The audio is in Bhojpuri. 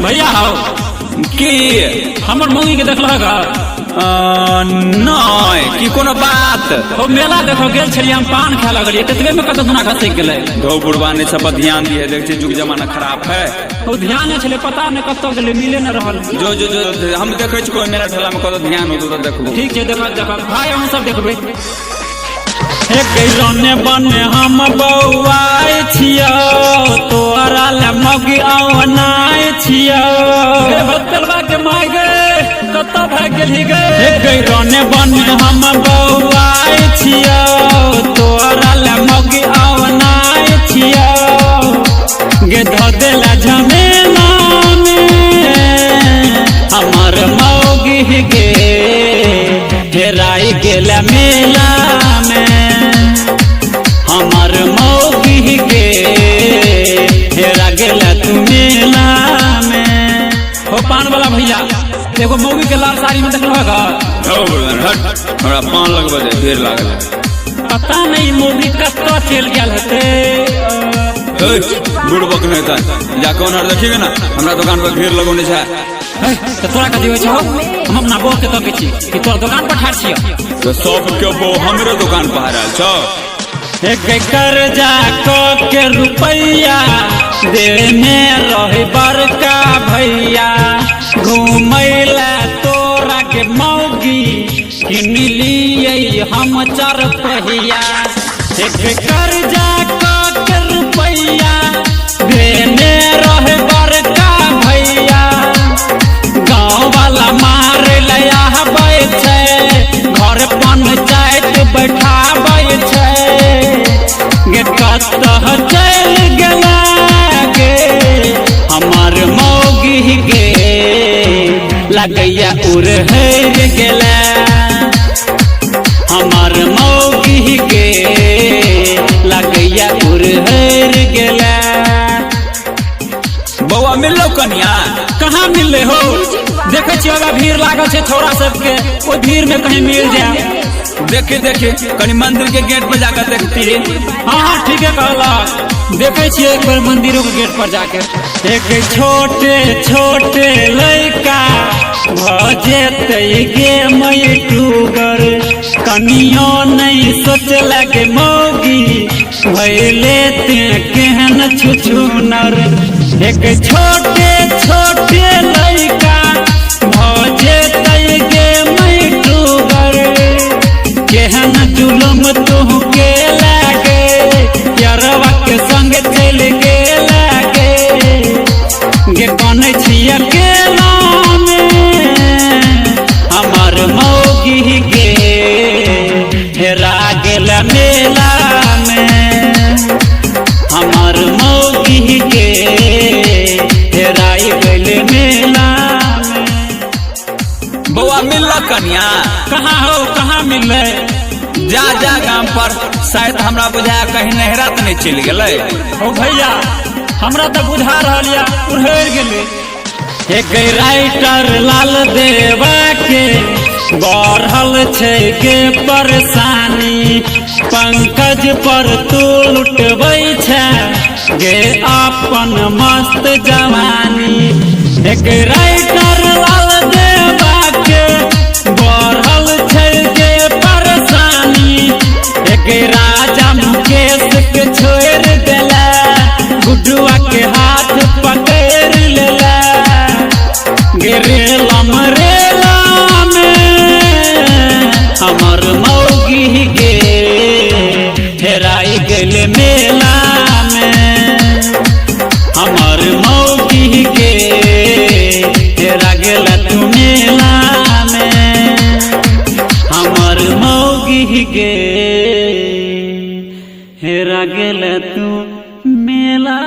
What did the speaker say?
भैया हो की हमर मौगी के देखल नहीं की कोनो बात हो मेला देखो गेल छलियै हम पान खाय लगलियै ततबे में कत धुना खसक गेलै धो बुढ़वा ने सब ध्यान दिए देख छी जुग जमाना खराब है हो ध्यान नहीं छले पता नहीं कत गेलै मिले न रहल जो हम देखे छी कोई मेला ठेला में कत ध्यान हो तो देखबो ठीक छै देखब भाई हम सब देखबै एक रने बने हम बौआय छियो तोरा ले मौगी आवनाय छियो हे बतलवा के माय गे कत भाग गेली गे एक रने बने हम बौआय छियो तोरा ले मौगी आवनाय छियो गे ध देला झमेला में हमर मौगी गे हेराई गेला मेला में हमर मौगी के हेरा गेला तू मेला में हो पान वाला भैया एगो मौगी के लाल साड़ी में देखल हमरा पान लगबे दे ढेर लागल पता नहीं मौगी कत्तो चल गेल हेते बुढ़बक नहीं था जाके ओनर देखिए ना हमरा दुकान पर भीड़ लगौने छै तो तोरा कथी होइ छौ हम अपना बो के तके छी कि तोरा दुकान पर ठाड़ छियो तो सब के बो हमरे दुकान पर आ रहल छौ एक कर्जा के रुपैया देने रहे बड़का भैया घूमैला तोरा के मौगी किन लिए हम 4 पहिया एक कर्जा के रुपैया देने रहे बड़का भैया गाँव वाला मार लया छै घर पंचायत बैठाबै छै गे कतह चल गेला गे हमार मौगी गे लगैया उड़हर गेला हमार मौगी गे लगैया उड़हर गेला बौआ मिललो कन्या कहाँ मिलले हो देखे छियै अगर भीड़ लागल छै छोरा सबके ओइ भीड़ में कहीं मिल जाए देखे कनी मंदिर के गेट पर जाकर देखती है हाँ ठीक है कहला देखे छियै एक बार मंदिरों के गेट पर जाके एक छोटे छोटे लड़का भजेते गे मई टूगर कनियो नहीं सोचला के मौगी भइले ते केहन छुछुनर एक छोटे छोटे लड़का भजेते गे मई टूगर केहन जुलम तू के लागे यारवा के संग चल के लागे गे कौन छिया के हमार मौगी गे हेरा गेला मेला में हमार मौगी गे हेराई गेले मेला में बौआ मिलला कन्या कहाँ हो कहाँ मिलले जा गांव पर शायद हमरा बुझाया कहीं नहरा तो नहीं चल गए ओ भैया हमरा तो बुझा रहल या उड़हर गेले एक राइटर लाल देवा के बढ़ल छै के परेशानी पंकज पर तू लुटबै छै गे अपन मस्त जवानी एक राइटर लाल देवा के बढ़ल छै के परेशानी एक राजा मुकेश के छोड़ देला गुड्डुआ के हाथ पकड़ लेला गिरेला मरेला में हमर मौगी गे हेराई गेले मेला में हमर मौगी गे हेरा गेला तू मेला में हमर मौगी गे हेरा गेला तू मेला